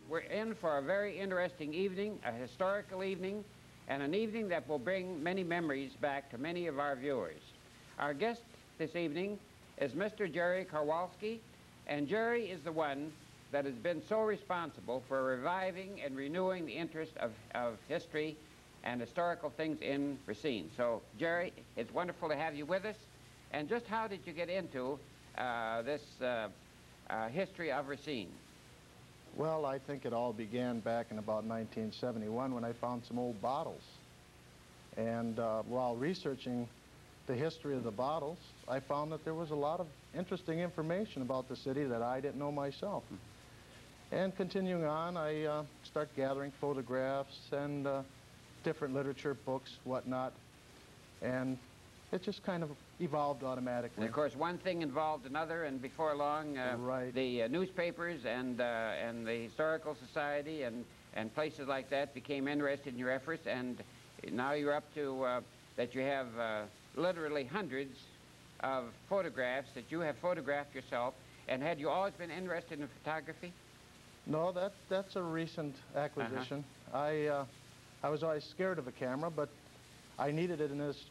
we're in for a very interesting evening, a historical evening, and an evening that will bring many memories back to many of our viewers. Our guest this evening is Mr. Jerry Karwowski, and Jerry is the one that has been so responsible for reviving and renewing the interest of history and historical things in Racine. So, Jerry, it's wonderful to have you with us. And just how did you get into this history of Racine? Well, I think it all began back in about 1971 when I found some old bottles. And while researching the history of the bottles, I found that there was a lot of interesting information about the city that I didn't know myself. And continuing on, I start gathering photographs and different literature, books, whatnot, and it just kind of evolved automatically. And of course, one thing involved another, and before long, right. the newspapers and the Historical Society and places like that became interested in your efforts, and now you're up to that you have literally hundreds of photographs that you have photographed yourself. And had you always been interested in photography? No, that's a recent acquisition. I was always scared of a camera, but I needed it in this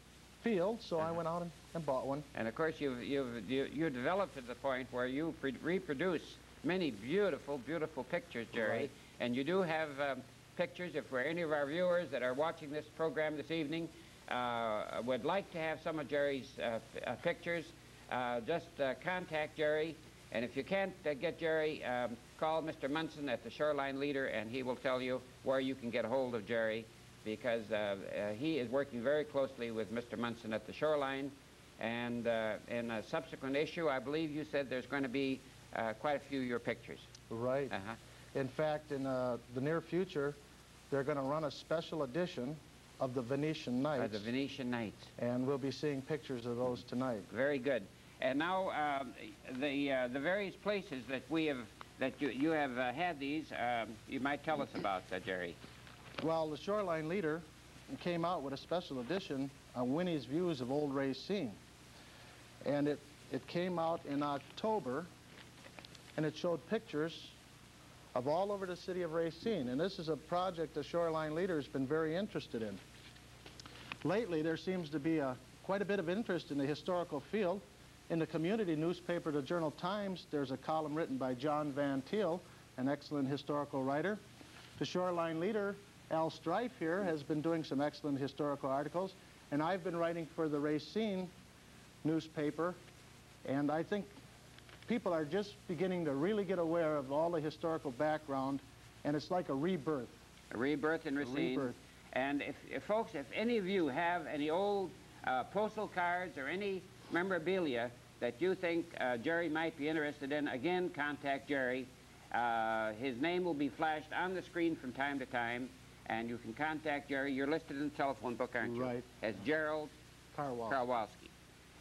field, so I went out and bought one. And of course, you developed to the point where you reproduce many beautiful, beautiful pictures, Jerry. Right. And you do have pictures. If any of our viewers that are watching this program this evening would like to have some of Jerry's pictures, just contact Jerry. And if you can't get Jerry, call Mr. Munson at the Shoreline Leader, and he will tell you where you can get a hold of Jerry, because he is working very closely with Mr. Munson at the Shoreline. And in a subsequent issue, I believe you said there's going to be quite a few of your pictures. Right. In fact, in the near future, they're going to run a special edition of the Venetian Nights. The Venetian Nights. And we'll be seeing pictures of those tonight. Very good. And now the various places that you have had these, you might tell us about, Jerry. Well, the Shoreline Leader came out with a special edition on Winnie's Views of Old Racine. And it came out in October, and it showed pictures of all over the city of Racine. And this is a project the Shoreline Leader has been very interested in. Lately, there seems to be quite a bit of interest in the historical field. In the community newspaper, the Journal Times, there's a column written by John Van Til, an excellent historical writer. The Shoreline Leader, Al Streif here, has been doing some excellent historical articles, and I've been writing for the Racine newspaper, and I think people are just beginning to really get aware of all the historical background, and it's like a rebirth. A rebirth in Racine. Rebirth. And folks, if any of you have any old postal cards or any memorabilia that you think Jerry might be interested in, again, contact Jerry. His name will be flashed on the screen from time to time, and you can contact Jerry. You're listed in the telephone book, aren't you? Right. As Gerald Karwowski.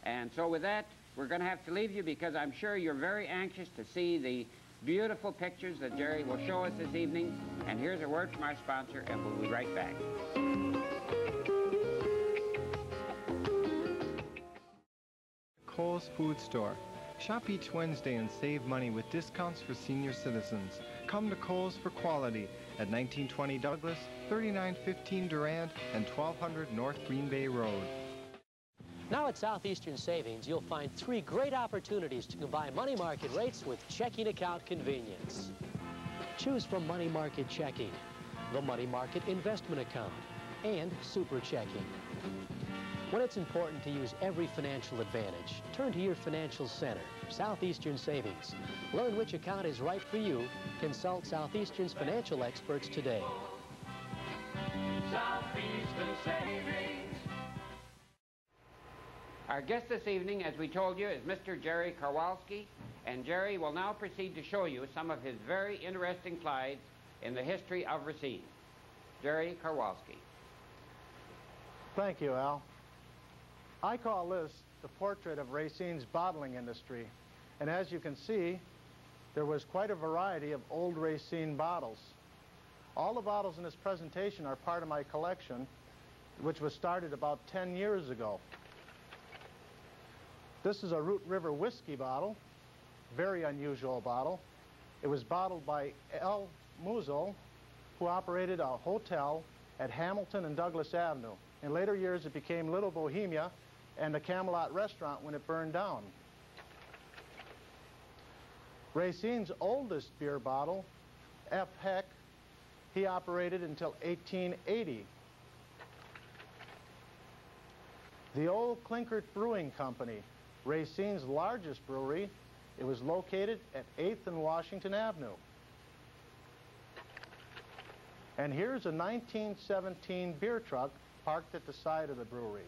And so with that, we're going to have to leave you, because I'm sure you're very anxious to see the beautiful pictures that Jerry will show us this evening. And here's a word from our sponsor, and we'll be right back. Kohls Food Store. Shop each Wednesday and save money with discounts for senior citizens. Come to Kohls for quality at 1920 Douglas, 3915 Durand, and 1200 North Green Bay Road. Now at Southeastern Savings, you'll find 3 great opportunities to combine money market rates with checking account convenience. Choose from money market checking, the money market investment account, and super checking. When it's important to use every financial advantage, turn to your financial center, Southeastern Savings. Learn which account is right for you. Consult Southeastern's financial experts today. Southeastern Savings. Our guest this evening, as we told you, is Mr. Jerry Karwowski, and Jerry will now proceed to show you some of his very interesting slides in the history of Racine. Jerry Karwowski. Thank you, Al. I call this the portrait of Racine's bottling industry. And as you can see, there was quite a variety of old Racine bottles. All the bottles in this presentation are part of my collection, which was started about 10 years ago. This is a Root River whiskey bottle, very unusual bottle. It was bottled by L. Musil, who operated a hotel at Hamilton and Douglas Avenue. In later years, it became Little Bohemia and the Camelot restaurant when it burned down. Racine's oldest beer bottle, F. Heck, he operated until 1880. The Old Klinkert Brewing Company, Racine's largest brewery, it was located at 8th and Washington Avenue. And here's a 1917 beer truck parked at the side of the brewery.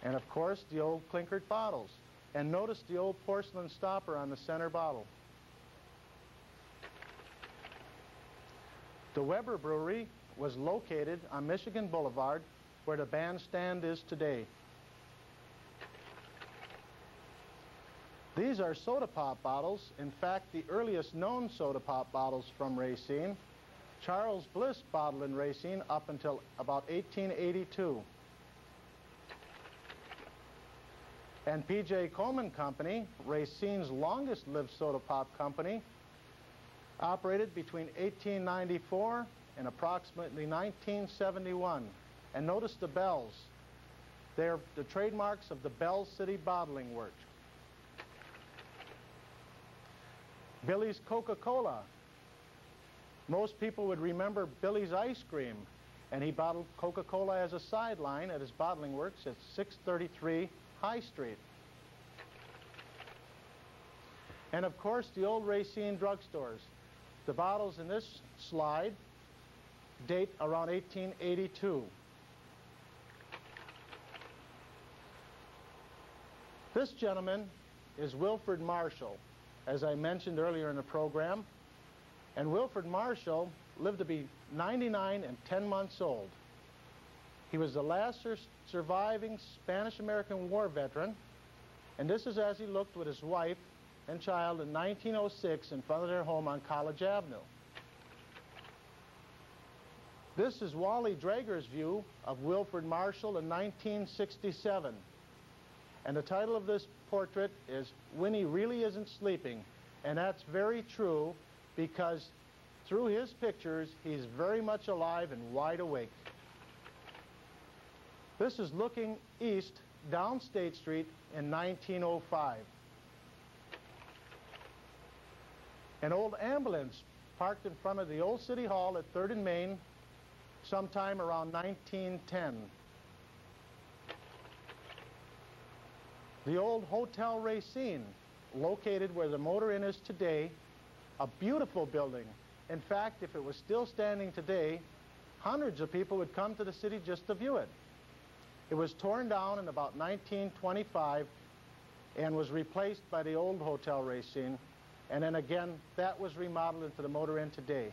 And of course, the old Klinkert bottles. And notice the old porcelain stopper on the center bottle. The Weber Brewery was located on Michigan Boulevard, where the bandstand is today. These are soda pop bottles. In fact, the earliest known soda pop bottles from Racine. Charles Bliss bottled in Racine up until about 1882. And P.J. Coleman Company, Racine's longest-lived soda pop company, operated between 1894 and approximately 1971. And notice the bells. They're the trademarks of the Bell City Bottling Works. Billy's Coca-Cola. Most people would remember Billy's ice cream, and he bottled Coca-Cola as a sideline at his bottling works at 633 High Street. And of course, the old Racine drugstores. The bottles in this slide date around 1882. This gentleman is Wilfred Marshall, as I mentioned earlier in the program. And Wilfred Marshall lived to be 99 and 10 months old. He was the last surviving Spanish-American War veteran, and this is as he looked with his wife and child in 1906 in front of their home on College Avenue. This is Wally Drager's view of Wilfred Marshall in 1967. And the title of this portrait is Winnie Really Isn't Sleeping. And that's very true, because through his pictures, he's very much alive and wide awake. This is looking east down State Street in 1905. An old ambulance parked in front of the old City Hall at 3rd and Main sometime around 1910. The old Hotel Racine, located where the Motor Inn is today, a beautiful building. In fact, if it was still standing today, hundreds of people would come to the city just to view it. It was torn down in about 1925 and was replaced by the old Hotel Racine. And then again, that was remodeled into the Motor Inn today.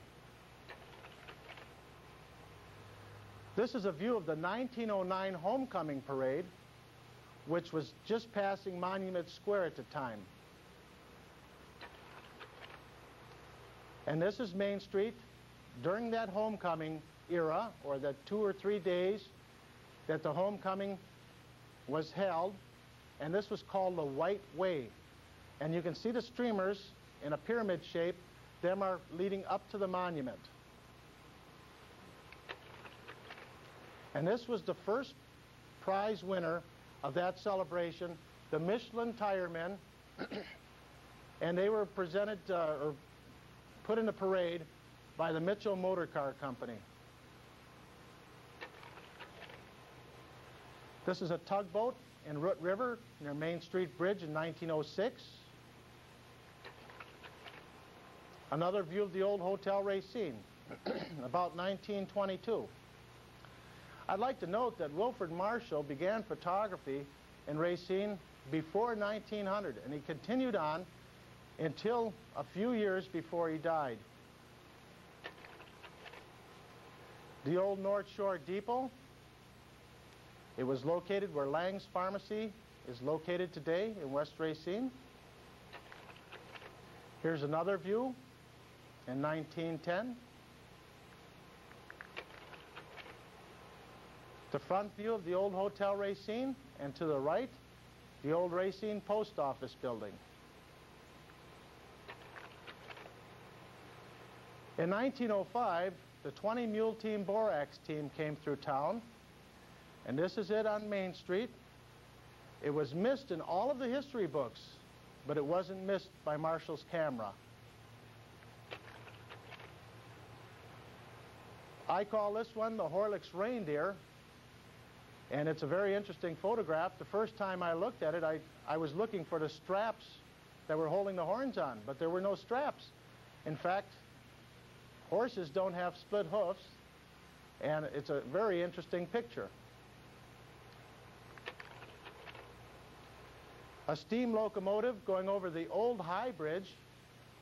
This is a view of the 1909 Homecoming Parade, which was just passing Monument Square at the time. And this is Main Street during that homecoming era, or the 2 or 3 days that the homecoming was held, and this was called the White Way. And you can see the streamers in a pyramid shape. Them are leading up to the monument. And this was the first prize winner of that celebration, the Michelin Tire Men, and they were presented or put in the parade by the Mitchell Motor Car Company. This is a tugboat in Root River near Main Street Bridge in 1906. Another view of the old Hotel Racine, about 1922. I'd like to note that Wilfred Marshall began photography in Racine before 1900, and he continued on until a few years before he died. The old North Shore Depot, it was located where Lang's Pharmacy is located today in West Racine. Here's another view in 1910. The front view of the old Hotel Racine, and to the right, the old Racine Post Office building. In 1905, the 20 Mule Team Borax team came through town, and this is it on Main Street. It was missed in all of the history books, but it wasn't missed by Marshall's camera. I call this one the Horlick's Reindeer, and it's a very interesting photograph. The first time I looked at it, I was looking for the straps that were holding the horns on, but there were no straps. In fact, horses don't have split hoofs, and it's a very interesting picture. A steam locomotive going over the old High Bridge,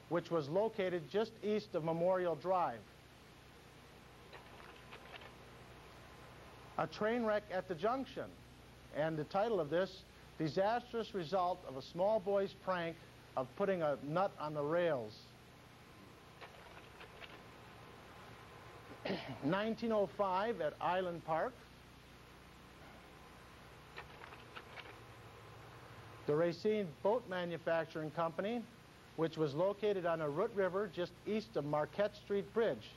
which was located just east of Memorial Drive. A train wreck at the junction, and the title of this, Disastrous Result of a Small Boy's Prank of Putting a Nut on the Rails. 1905 at Island Park. The Racine Boat Manufacturing Company, which was located on a root river just east of Marquette Street Bridge.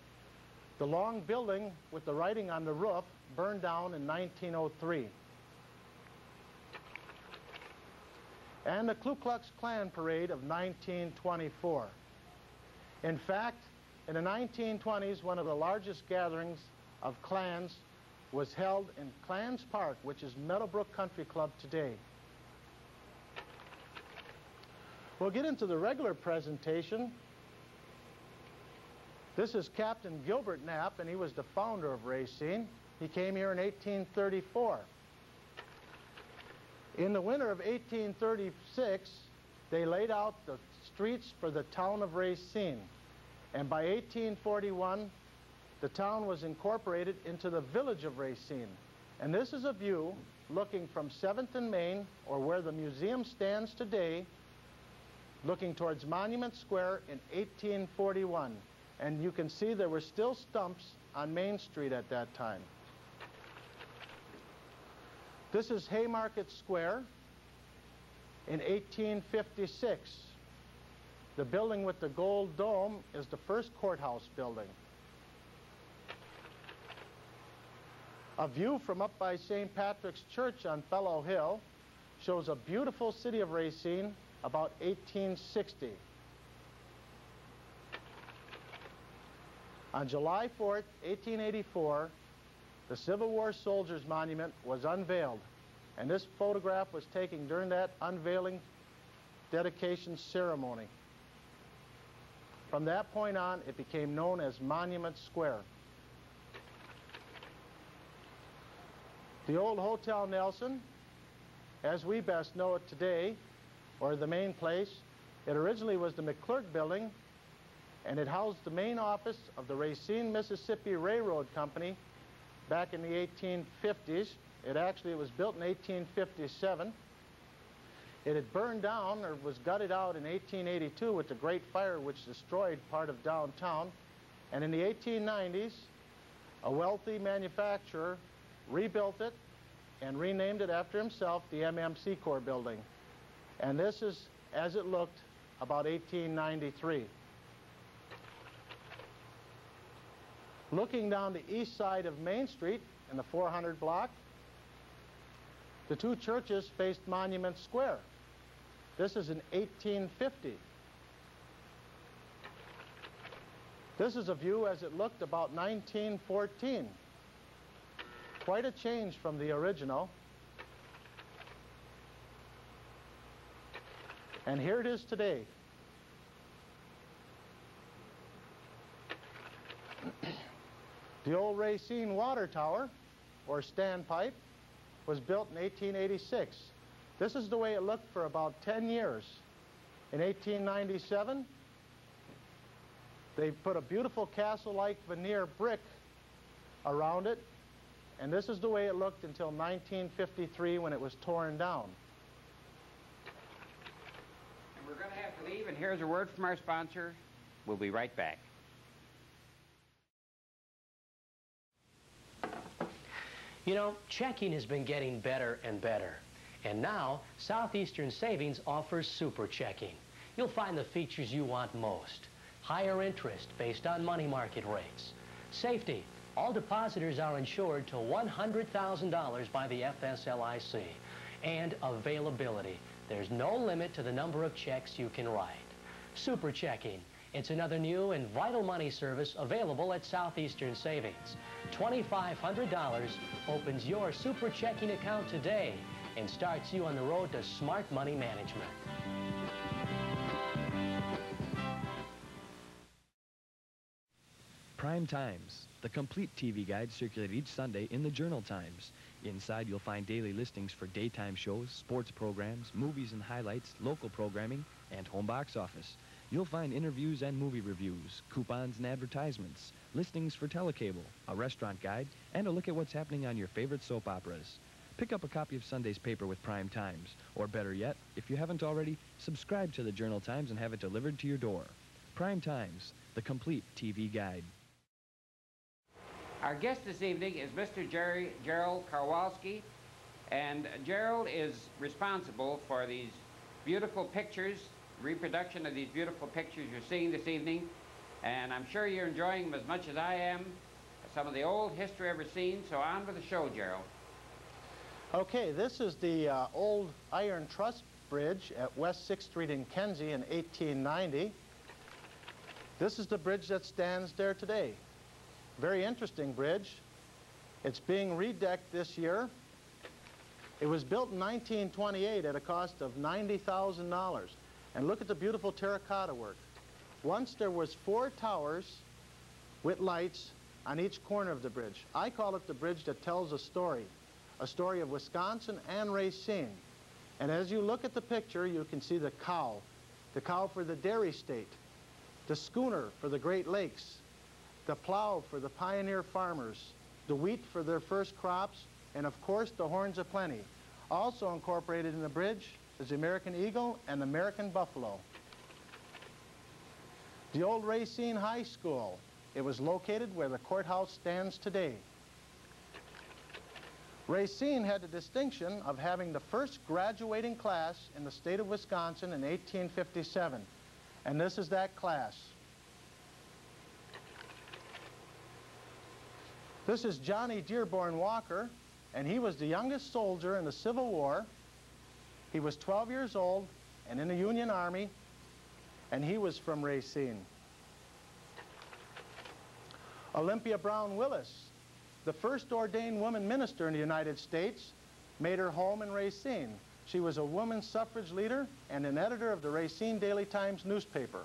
The long building with the writing on the roof burned down in 1903. And the Ku Klux Klan parade of 1924. In fact, in the 1920s, one of the largest gatherings of Klans was held in Klans Park, which is Meadowbrook Country Club today. We'll get into the regular presentation. This is Captain Gilbert Knapp, and he was the founder of Racine. He came here in 1834. In the winter of 1836, they laid out the streets for the town of Racine. And by 1841, the town was incorporated into the village of Racine. And this is a view looking from 7th and Main, or where the museum stands today, looking towards Monument Square in 1841. And you can see there were still stumps on Main Street at that time. This is Haymarket Square in 1856. The building with the gold dome is the first courthouse building. A view from up by St. Patrick's Church on Fellow Hill shows a beautiful city of Racine about 1860. On July 4th, 1884, the Civil War Soldiers Monument was unveiled, and this photograph was taken during that unveiling dedication ceremony. From that point on, it became known as Monument Square. The old Hotel Nelson, as we best know it today, or the main place, it originally was the McClurg Building, and it housed the main office of the Racine, Mississippi Railroad Company back in the 1850s. It was built in 1857. It had burned down, or was gutted out in 1882 with the Great Fire, which destroyed part of downtown. And in the 1890s, a wealthy manufacturer rebuilt it and renamed it after himself, the MMC Corps Building. And this is as it looked about 1893. Looking down the east side of Main Street in the 400 block, the two churches faced Monument Square. This is in 1850. This is a view as it looked about 1914. Quite a change from the original. And here it is today. The old Racine Water Tower, or standpipe, was built in 1886. This is the way it looked for about 10 years. In 1897, they put a beautiful castle-like veneer brick around it, and this is the way it looked until 1953 when it was torn down. And we're going to have to leave, and here's a word from our sponsor. We'll be right back. You know, checking has been getting better and better. And now, Southeastern Savings offers super checking. You'll find the features you want most. higher interest based on money market rates. Safety. All depositors are insured to $100,000 by the FSLIC. And availability. There's no limit to the number of checks you can write. Super checking. It's another new and vital money service available at Southeastern Savings. $2,500 opens your super checking account today and starts you on the road to smart money management. Prime Times, the complete TV guide circulated each Sunday in the Journal Times. Inside you'll find daily listings for daytime shows, sports programs, movies and highlights, local programming, and home box office. You'll find interviews and movie reviews, coupons and advertisements, listings for telecable, a restaurant guide, and a look at what's happening on your favorite soap operas. Pick up a copy of Sunday's paper with Prime Times, or better yet, if you haven't already, subscribe to the Journal Times and have it delivered to your door. Prime Times, the complete TV guide. Our guest this evening is Mr. Gerald Karwowski, and Gerald is responsible for these beautiful pictures, reproduction of these beautiful pictures you're seeing this evening, and I'm sure you're enjoying them as much as I am. Some of the old history of Racine, so on with the show, Gerald. Okay, this is the old Iron Truss Bridge at West 6th Street in Kenzie in 1890. This is the bridge that stands there today. Very interesting bridge. It's being redecked this year. It was built in 1928 at a cost of $90,000. And look at the beautiful terracotta work. Once there was 4 towers with lights on each corner of the bridge. I call it the bridge that tells a story of Wisconsin and Racine. And as you look at the picture, you can see the cow for the dairy state, the schooner for the Great Lakes, the plow for the pioneer farmers, the wheat for their first crops, and of course the horns of plenty. Also incorporated in the bridge is the American eagle and the American buffalo. The old Racine High School. It was located where the courthouse stands today. Racine had the distinction of having the first graduating class in the state of Wisconsin in 1857, and this is that class. This is Johnny Dearborn Walker, and he was the youngest soldier in the Civil War. He was 12 years old and in the Union Army, and he was from Racine. Olympia Brown Willis, the first ordained woman minister in the United States, made her home in Racine. She was a women's suffrage leader and an editor of the Racine Daily Times newspaper.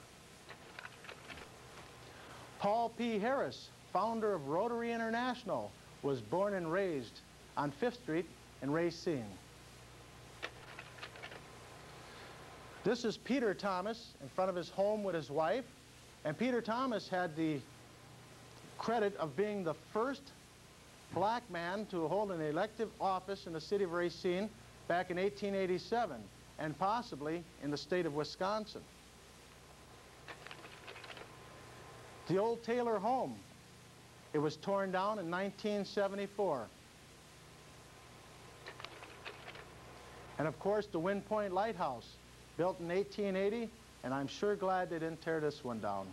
Paul P. Harris, founder of Rotary International, was born and raised on 5th Street in Racine. This is Peter Thomas in front of his home with his wife, and Peter Thomas had the credit of being the first black man to hold an elective office in the city of Racine back in 1887, and possibly in the state of Wisconsin. The old Taylor home. It was torn down in 1974. And of course, the Wind Point Lighthouse, built in 1880, and I'm sure glad they didn't tear this one down.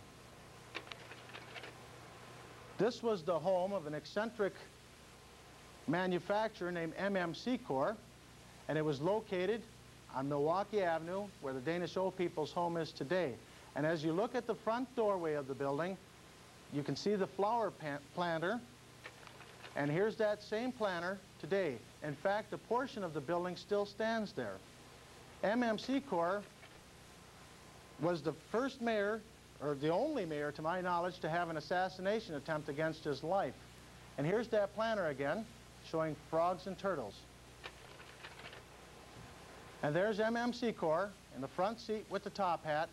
This was the home of an eccentric manufacturer named MMC Corps, and it was located on Milwaukee Avenue, where the Danish Old People's home is today. And as you look at the front doorway of the building, you can see the flower planter, and here's that same planter today. In fact, a portion of the building still stands there. MMC Corps was the first mayor, or the only mayor to my knowledge, to have an assassination attempt against his life. And here's that planter again, showing frogs and turtles. And there's MMC Corps in the front seat with the top hat.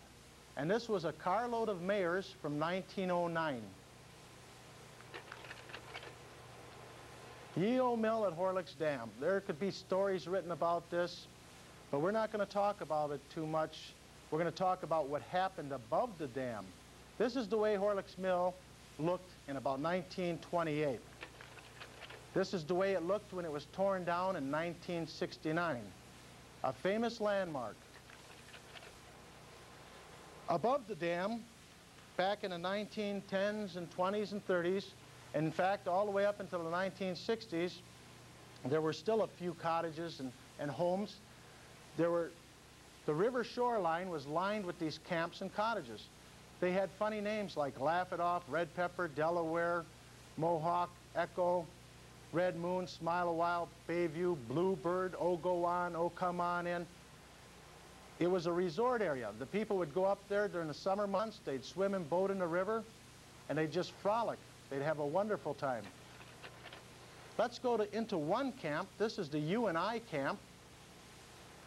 And this was a carload of mayors from 1909. Ye Old Mill at Horlick's Dam. There could be stories written about this, but we're not going to talk about it too much. We're going to talk about what happened above the dam. This is the way Horlick's Mill looked in about 1928. This is the way it looked when it was torn down in 1969. A famous landmark. Above the dam back in the 1910s and 20s and 30s, and in fact all the way up until the 1960s, there were still a few cottages and homes. The river shoreline was lined with these camps and cottages. They had funny names like Laugh It Off, Red Pepper, Delaware, Mohawk, Echo, Red Moon, Smile a While, Bayview, Bluebird, Oh Go On, Oh Come On In. It was a resort area. The people would go up there during the summer months, they'd swim and boat in the river, and they'd just frolic. They'd have a wonderful time. Let's go into one camp. This is the U&I camp,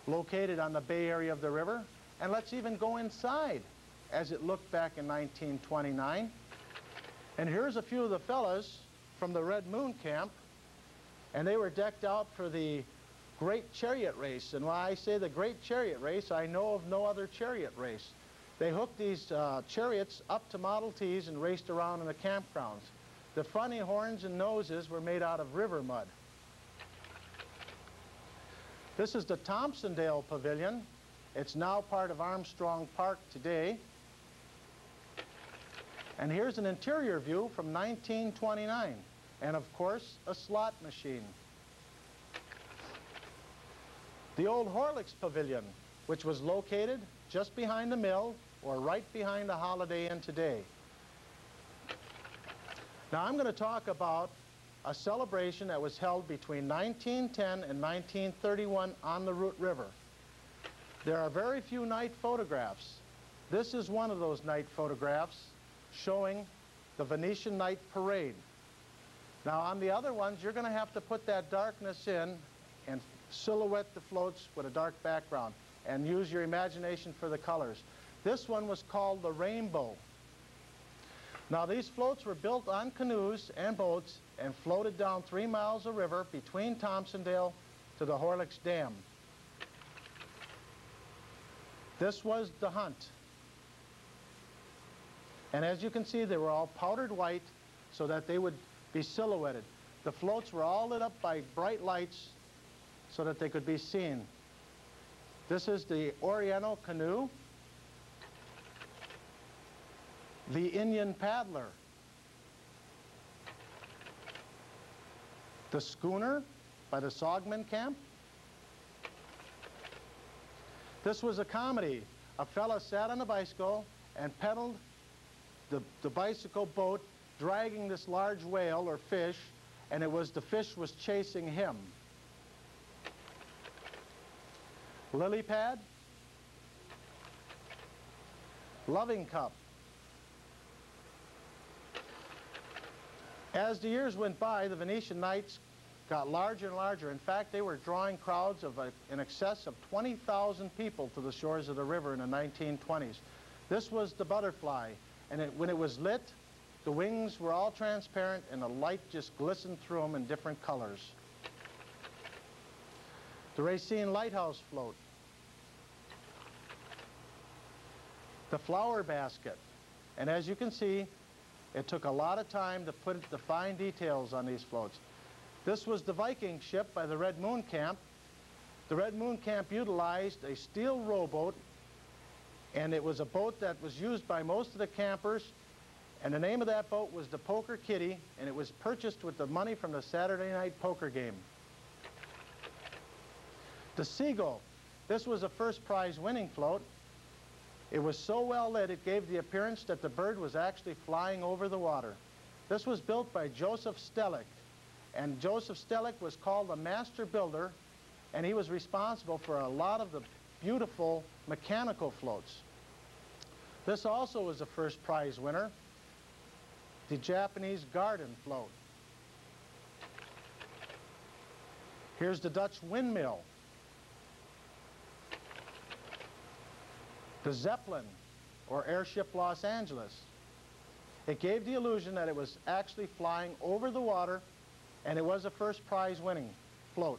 located on the bay area of the river, and let's even go inside as it looked back in 1929. And here's a few of the fellas from the Red Moon camp, and they were decked out for the Great Chariot Race. And when I say the Great Chariot Race, I know of no other chariot race. They hooked these chariots up to Model Ts and raced around in the campgrounds. The funny horns and noses were made out of river mud. This is the Thompsondale Pavilion. It's now part of Armstrong Park today. And here's an interior view from 1929. And of course, a slot machine. The old Horlicks Pavilion, which was located just behind the mill or right behind the Holiday Inn today. Now I'm going to talk about a celebration that was held between 1910 and 1931 on the Root River. There are very few night photographs. This is one of those night photographs showing the Venetian Night Parade. Now on the other ones, you're going to have to put that darkness in and silhouette the floats with a dark background and use your imagination for the colors. This one was called the Rainbow. Now these floats were built on canoes and boats and floated down 3 miles of river between Thompsondale to the Horlicks Dam. This was the hunt. And as you can see, they were all powdered white so that they would be silhouetted. The floats were all lit up by bright lights so that they could be seen. This is the Oriental canoe, the Indian paddler, the schooner by the Saugman camp. This was a comedy. A fella sat on a bicycle and pedaled the bicycle boat, dragging this large whale or fish, and the fish was chasing him. Lily pad, loving cup. As the years went by, the Venetian Nights got larger and larger. In fact, they were drawing crowds of in excess of 20,000 people to the shores of the river in the 1920s. This was the Butterfly, and when it was lit, the wings were all transparent and the light just glistened through them in different colors. The Racine Lighthouse float. The flower basket. And as you can see, it took a lot of time to put the fine details on these floats. This was the Viking ship by the Red Moon Camp. The Red Moon Camp utilized a steel rowboat, and it was a boat that was used by most of the campers, and the name of that boat was the Poker Kitty, and it was purchased with the money from the Saturday night poker game. The Seagull. This was a first prize winning float. It was so well lit it gave the appearance that the bird was actually flying over the water. This was built by Joseph Stellick, and Joseph Stellick was called a master builder, and he was responsible for a lot of the beautiful mechanical floats. This also was a first prize winner, the Japanese garden float. Here's the Dutch windmill. The Zeppelin, or Airship Los Angeles. It gave the illusion that it was actually flying over the water, and it was a first prize winning float.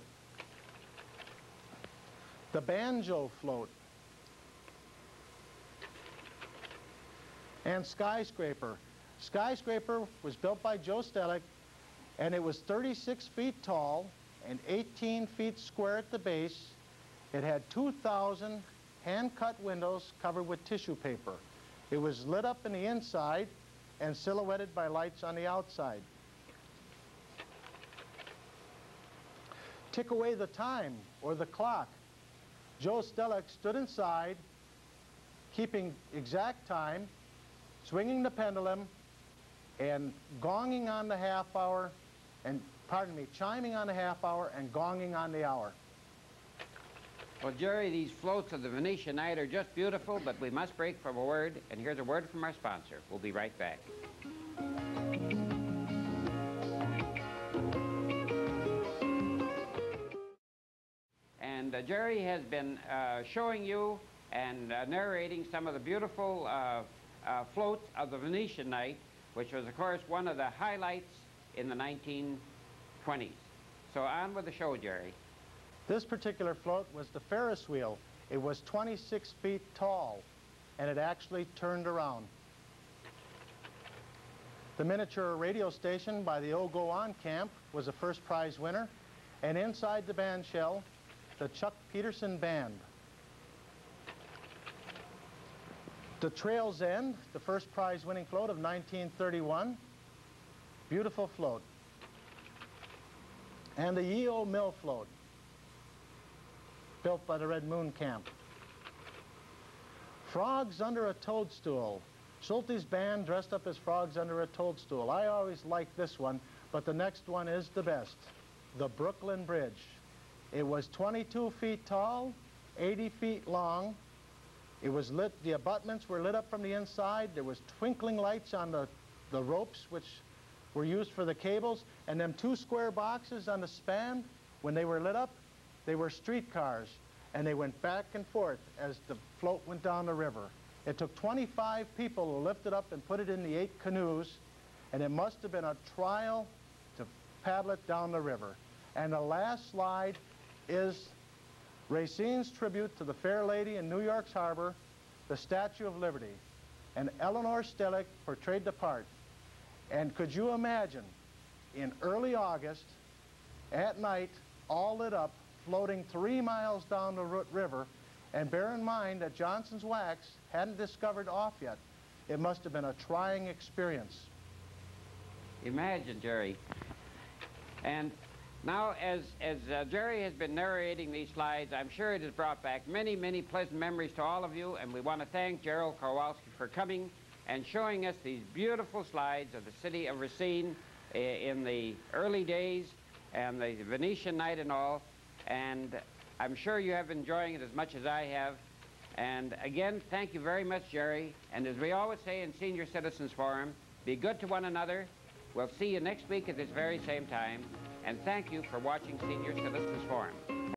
The Banjo float. And Skyscraper. Skyscraper was built by Joe Stellick, and it was 36 feet tall and 18 feet square at the base. It had 2,000 hand-cut windows covered with tissue paper. It was lit up in the inside and silhouetted by lights on the outside. Tick away the time, or the clock. Joe Stellick stood inside, keeping exact time, swinging the pendulum, and gonging on the half hour, and, pardon me, chiming on the half hour and gonging on the hour. Well, Jerry, these floats of the Venetian Night are just beautiful, but we must break from a word, and here's a word from our sponsor. We'll be right back. And Jerry has been showing you and narrating some of the beautiful floats of the Venetian Night, which was, of course, one of the highlights in the 1920s. So on with the show, Jerry. This particular float was the Ferris wheel. It was 26 feet tall, and it actually turned around. The miniature radio station by the O Go On camp was a first prize winner, and inside the band shell, the Chuck Peterson Band. The Trail's End, the first prize winning float of 1931, beautiful float. And the E.O. Mill float, built by the Red Moon Camp. Frogs Under a Toadstool. Schulte's band dressed up as frogs under a toadstool. I always liked this one, but the next one is the best. The Brooklyn Bridge. It was 22 feet tall, 80 feet long. It was lit, the abutments were lit up from the inside. There was twinkling lights on the ropes, which were used for the cables, and them two square boxes on the span, when they were lit up, they were streetcars, and they went back and forth as the float went down the river. It took 25 people to lift it up and put it in the 8 canoes, and it must have been a trial to paddle it down the river. And the last slide is Racine's tribute to the Fair Lady in New York's harbor, the Statue of Liberty. And Eleanor Stellick portrayed the part. And could you imagine, in early August, at night, all lit up, floating 3 miles down the river, and bear in mind that Johnson's Wax hadn't discovered off yet. It must have been a trying experience. Imagine, Jerry. And now, as Jerry has been narrating these slides, I'm sure it has brought back many, many pleasant memories to all of you, and we want to thank Jerry Karwowski for coming and showing us these beautiful slides of the city of Racine in the early days, and the Venetian Night and all. And I'm sure you have been enjoying it as much as I have. And again, thank you very much, Jerry. And as we always say in Senior Citizens Forum, be good to one another. We'll see you next week at this very same time. And thank you for watching Senior Citizens Forum.